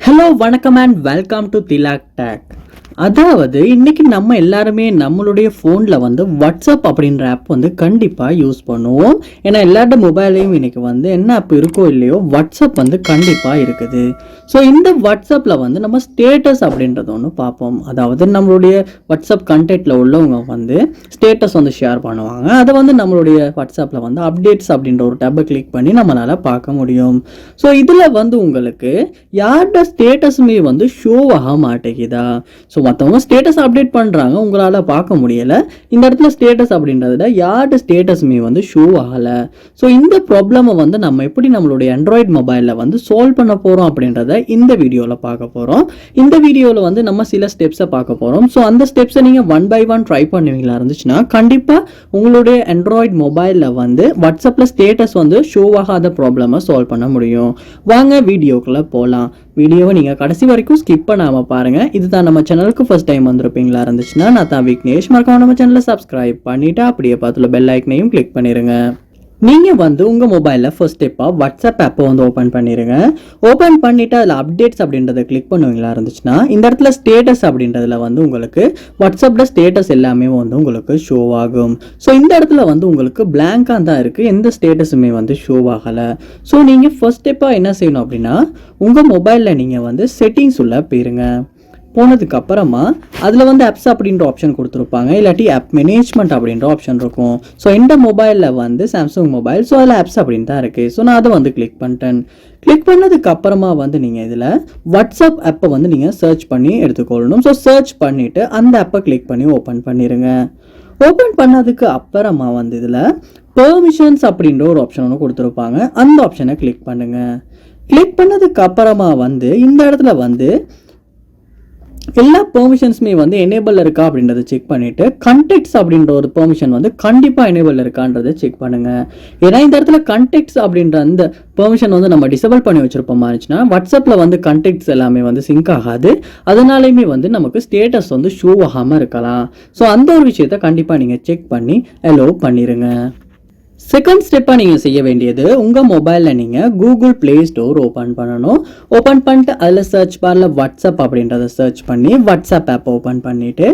Hello, வணக்கம் and welcome to Thilak Tech. அதாவது இன்னைக்கு நம்ம எல்லாருமே நம்மளுடைய ஃபோனில் வந்து வாட்ஸ்அப் அப்படின்ற ஆப் வந்து கண்டிப்பாக யூஸ் பண்ணுவோம். ஏன்னா எல்லாரோட மொபைல்லையும் இன்னைக்கு வந்து என்ன ஆப் இருக்கோ இல்லையோ வாட்ஸ்அப் வந்து கண்டிப்பாக இருக்குது. ஸோ இந்த வாட்ஸ்அப்பில் வந்து நம்ம ஸ்டேட்டஸ் அப்படின்றது ஒன்று பார்ப்போம். அதாவது நம்மளுடைய வாட்ஸ்அப் கண்டெக்டில் உள்ளவங்க வந்து ஸ்டேட்டஸ் வந்து ஷேர் பண்ணுவாங்க. அதை வந்து நம்மளுடைய வாட்ஸ்அப்பில் வந்து அப்டேட்ஸ் அப்படின்ற ஒரு டேப்பை கிளிக் பண்ணி நம்மளால் பார்க்க முடியும். ஸோ இதில் வந்து உங்களுக்கு யாரோட ஸ்டேட்டஸுமே வந்து ஷோ ஆக மாட்டேங்குதா? ஸோ மற்றவங்க ஸ்டேட்டஸ் அப்டேட் பண்ணுறாங்க, உங்களால் பார்க்க முடியலை. இந்த இடத்துல ஸ்டேட்டஸ் அப்படின்றத யார்கிட்ட ஸ்டேட்டஸுமே வந்து ஷோ ஆகலை. ஸோ இந்த ப்ராப்ளமை வந்து நம்ம எப்படி நம்மளுடைய ஆண்ட்ராய்ட் மொபைலில் வந்து சால்வ் பண்ண போகிறோம் அப்படின்றத இந்த வீடியோவில் பார்க்க போகிறோம். இந்த வீடியோவில் வந்து நம்ம சில ஸ்டெப்ஸை பார்க்க போகிறோம். ஸோ அந்த ஸ்டெப்ஸை நீங்கள் ஒன் பை ஒன் ட்ரை பண்ணுவீங்களா இருந்துச்சுன்னா கண்டிப்பாக உங்களுடைய ஆண்ட்ராய்ட் மொபைலில் வந்து வாட்ஸ்அப்பில் ஸ்டேட்டஸ் வந்து ஷோ ஆகாத ப்ராப்ளமை சால்வ் பண்ண முடியும். வாங்க வீடியோக்குள்ளே போகலாம். வீடியோவை நீங்கள் கடைசி வரைக்கும் ஸ்கிப் பண்ணாமல் பாருங்கள். இதுதான் நம்ம சேனலுக்கு ஃபர்ஸ்ட் டைம் வந்திருப்பீங்களா இருந்துச்சுன்னா நான் தான் விக்னேஷ். மறக்காம நம்ம சேனலை சப்ஸ்கிரைப் பண்ணிவிட்டு அப்படியே பார்த்துல பெல் ஐக்கனையும் கிளிக் பண்ணிடுங்க. நீங்கள் வந்து உங்கள் மொபைலில் ஃபர்ஸ்ட் ஸ்டெப்பாக வாட்ஸ்அப் ஆப்பை வந்து ஓப்பன் பண்ணிடுங்க. ஓப்பன் பண்ணிவிட்டு அதில் அப்டேட்ஸ் அப்படின்றத கிளிக் பண்ணுவீங்களா இருந்துச்சுன்னா இந்த இடத்துல ஸ்டேட்டஸ் அப்படின்றதுல வந்து உங்களுக்கு வாட்ஸ்அப்பில் ஸ்டேட்டஸ் எல்லாமே வந்து உங்களுக்கு ஷோ ஆகும். ஸோ இந்த இடத்துல வந்து உங்களுக்கு பிளாங்காக தான் இருக்குது, எந்த ஸ்டேட்டஸுமே வந்து ஷோ ஆகலை. ஸோ நீங்கள் ஃபர்ஸ்ட் ஸ்டெப்பாக என்ன செய்யணும் அப்படின்னா உங்கள் மொபைலில் நீங்கள் வந்து செட்டிங்ஸ் உள்ள போயிருங்க. போனதுக்கு அப்புறமா அதில் வந்து ஆப்ஸ் அப்படின்ற ஆப்ஷன் கொடுத்துருப்பாங்க, இல்லாட்டி ஆப் மேனேஜ்மெண்ட் அப்படின்ற ஆப்ஷன் இருக்கும். ஸோ இந்த மொபைலில் வந்து சாம்சங் மொபைல், ஸோ அதில் ஆப்ஸ் அப்படின்னு தான் இருக்குது. ஸோ நான் அதை வந்து கிளிக் பண்ணிட்டேன். கிளிக் பண்ணதுக்கு அப்புறமா வந்து நீங்கள் இதில் வாட்ஸ்அப் ஆப்பை வந்து நீங்கள் சர்ச் பண்ணி எடுத்துக்கொள்ளணும். ஸோ சர்ச் பண்ணிவிட்டு அந்த ஆப்பை கிளிக் பண்ணி ஓப்பன் பண்ணிடுங்க. ஓப்பன் பண்ணதுக்கு அப்புறமா வந்து இதில் பெர்மிஷன்ஸ் அப்படின்ற ஒரு ஆப்ஷன் ஒன்று கொடுத்துருப்பாங்க, அந்த ஆப்ஷனை கிளிக் பண்ணுங்கள். கிளிக் பண்ணதுக்கு அப்புறமா வந்து இந்த இடத்துல வந்து எல்லா பெர்மிஷன்ஸுமே வந்து எனேபிள் இருக்கா அப்படின்றத செக் பண்ணிவிட்டு கண்டெக்ட்ஸ் அப்படின்ற ஒரு பெர்மிஷன் வந்து கண்டிப்பாக எனேபிள் இருக்கான்றதை செக் பண்ணுங்கள். ஏன்னா இந்த இடத்துல கண்டெக்ட்ஸ் அப்படின்ற அந்த பெர்மிஷன் வந்து நம்ம டிசேபிள் பண்ணி வச்சுருப்போமா இருந்துச்சுன்னா வாட்ஸ்அப்பில் வந்து கண்டெக்ட்ஸ் எல்லாமே வந்து சிங்க் ஆகாது, அதனாலையுமே வந்து நமக்கு ஸ்டேட்டஸ் வந்து ஷோ ஆகாமல் இருக்கலாம். ஸோ அந்த ஒரு விஷயத்தை கண்டிப்பாக நீங்கள் செக் பண்ணி அலோவ் பண்ணிடுங்க. செகண்ட் ஸ்டெப்பாக நீங்கள் செய்ய வேண்டியது உங்கள் மொபைலில் நீங்கள் கூகுள் ப்ளே ஸ்டோர் ஓப்பன் பண்ணணும். ஓப்பன் பண்ணிட்டு அதில் சர்ச் பாரில் வாட்ஸ்அப் அப்படின்றத சர்ச் பண்ணி வாட்ஸ்அப் ஆப் ஓப்பன் பண்ணிவிட்டு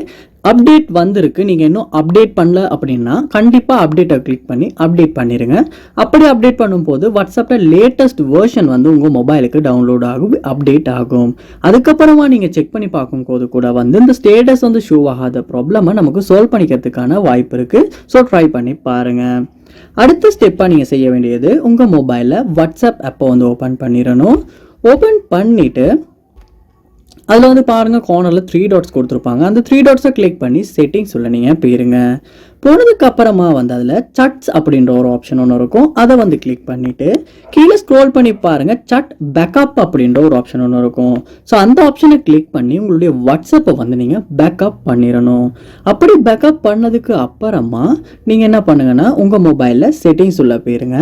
அப்டேட் வந்திருக்கு, நீங்கள் இன்னும் அப்டேட் பண்ணல அப்படின்னா கண்டிப்பாக அப்டேட்டை கிளிக் பண்ணி அப்டேட் பண்ணிடுங்க. அப்படி அப்டேட் பண்ணும்போது வாட்ஸ்அப்பில் லேட்டஸ்ட் வேர்ஷன் வந்து உங்கள் மொபைலுக்கு டவுன்லோட் ஆகும், அப்டேட் ஆகும். அதுக்கப்புறமா நீங்கள் செக் பண்ணி பார்க்கும்போது கூட வந்து இந்த ஸ்டேட்டஸ் வந்து ஷோ ஆகாத ப்ராப்ளமை நமக்கு சால்வ் பண்ணிக்கிறதுக்கான வாய்ப்பு இருக்குது. ஸோ ட்ரை பண்ணி பாருங்கள். அடுத்த ஸ்டெப்பாக நீங்கள் செய்ய வேண்டியது உங்கள் மொபைலில் வாட்ஸ்அப் ஆப்பை வந்து ஓப்பன் பண்ணிடணும். ஓப்பன் பண்ணிவிட்டு அதில் வந்து பாருங்கள் கார்னரில் 3 டாட்ஸ் கொடுத்துருப்பாங்க, அந்த 3 டாட்ஸை கிளிக் பண்ணி செட்டிங்ஸ் உள்ள நீங்கள் போயிருங்க. போனதுக்கு அப்புறமா வந்து அதில் சட்ஸ் அப்படின்ற ஒரு ஆப்ஷன் ஒன்று இருக்கும், அதை வந்து கிளிக் பண்ணிவிட்டு கீழே ஸ்க்ரோல் பண்ணி பாருங்கள், சட் பேக்கப் அப்படின்ற ஒரு ஆப்ஷன் ஒன்று இருக்கும். ஸோ அந்த ஆப்ஷனை கிளிக் பண்ணி உங்களுடைய வாட்ஸ்அப்பை வந்து நீங்கள் பேக்கப் பண்ணிடணும். அப்படி பேக்கப் பண்ணதுக்கு அப்புறமா நீங்கள் என்ன பண்ணுங்கன்னா உங்கள் மொபைலில் செட்டிங்ஸ் உள்ள போயிருங்க.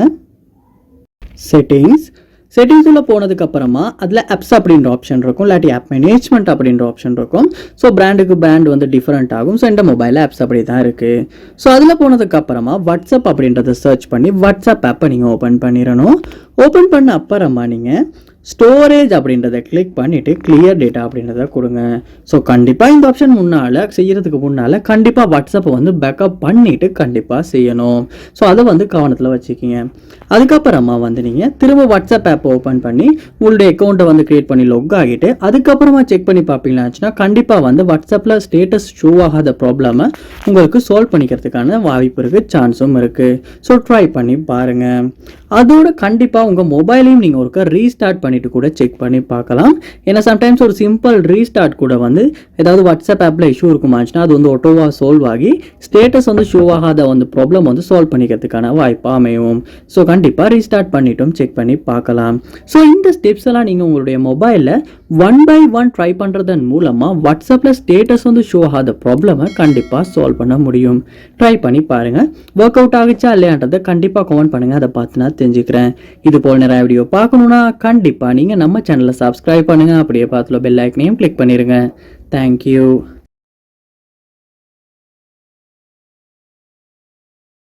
செட்டிங்ஸ் உள்ள போனதுக்கு அப்புறமா அதில் ஆப்ஸ் அப்படின்ற ஆப்ஷன் இருக்கும், இல்லாட்டி ஆப் மேனேஜ்மெண்ட் அப்படின்ற ஆப்ஷன் இருக்கும். ஸோ பிராண்டுக்கு பிராண்ட் வந்து டிஃப்ரெண்ட் ஆகும். ஸோ இந்த மொபைலில் ஆப்ஸ் அப்படி தான் இருக்குது. ஸோ அதில் போனதுக்கு அப்புறமா வாட்ஸ்அப் அப்படின்றத சர்ச் பண்ணி வாட்ஸ்அப் ஆப்பை நீங்கள் ஓப்பன் பண்ணிடணும். ஓப்பன் பண்ண அப்புறமா நீங்கள் ஸ்டோரேஜ் அப்படின்றத கிளிக் பண்ணிவிட்டு கிளியர் டேட்டா அப்படின்றத கொடுங்க. ஸோ கண்டிப்பாக இந்த ஆப்ஷன் செய்யறதுக்கு முன்னால் கண்டிப்பாக வாட்ஸ்அப்பை வந்து பேக்கப் பண்ணிவிட்டு கண்டிப்பாக செய்யணும். ஸோ அதை வந்து கவனத்தில் வச்சுக்கிங்க. அதுக்கப்புறமா வந்து நீங்கள் திரும்ப வாட்ஸ்அப் ஆப்பை ஓப்பன் பண்ணி உங்களுடைய அக்கௌண்ட்டை வந்து க்ரியேட் பண்ணி லொக் ஆகிட்டு அதுக்கப்புறமா செக் பண்ணி பார்ப்பீங்களாச்சுன்னா கண்டிப்பாக வந்து வாட்ஸ்அப்பில் ஸ்டேட்டஸ் ஷோ ஆகாத ப்ராப்ளமை உங்களுக்கு சால்வ் பண்ணிக்கிறதுக்கான வாய்ப்பு இருக்குது, சான்ஸும் இருக்குது. ஸோ ட்ரை பண்ணி பாருங்கள். அதோட கண்டிப்பாக உங்கள் மொபைலையும் நீங்கள் ஒருக்கா ரீஸ்டார்ட் பண்ணிட்டு கூட செக் பண்ணி பார்க்கலாம். ஏன்னா சம்டைம்ஸ் ஒரு சிம்பிள் ரீஸ்டார்ட் கூட வந்து ஏதாவது வாட்ஸ்அப் ஆப்பில் இஷ்யூ இருக்குமாச்சுன்னா அது வந்து ஆட்டோவாக சால்வ் ஆகி ஸ்டேட்டஸ் வந்து ஷோ ஆகாத வந்து ப்ராப்ளம் வந்து சால்வ் பண்ணிக்கிறதுக்கான வாய்ப்பாக அமையும். ஸோ கண்டிப்பாக ரீஸ்டார்ட் பண்ணிட்டும் செக் பண்ணி பார்க்கலாம். ஸோ இந்த ஸ்டெப்ஸ் எல்லாம் நீங்கள் உங்களுடைய மொபைலில் ஒன் பை ஒன் ட்ரை பண்ணுறதன் மூலமாக வாட்ஸ்அப்பில் ஸ்டேட்டஸ் வந்து ஷோ ஆகாத ப்ராப்ளமை கண்டிப்பாக சால்வ் பண்ண முடியும். ட்ரை பண்ணி பாருங்கள். ஒர்க் அவுட் ஆகிச்சா இல்லையான்றதை கண்டிப்பாக கமெண்ட் பண்ணுங்கள், அதை பார்த்து நான் தெரிஞ்சுக்கிறேன். இது போல் நிறைய வீடியோ பார்க்கணுன்னா கண்டிப்பாக நீங்கள் நம்ம சேனலை சப்ஸ்கிரைப் பண்ணுங்கள், அப்படியே பார்த்துல பெல் ஐக்கனையும் கிளிக் பண்ணிடுங்க. தேங்க்யூ.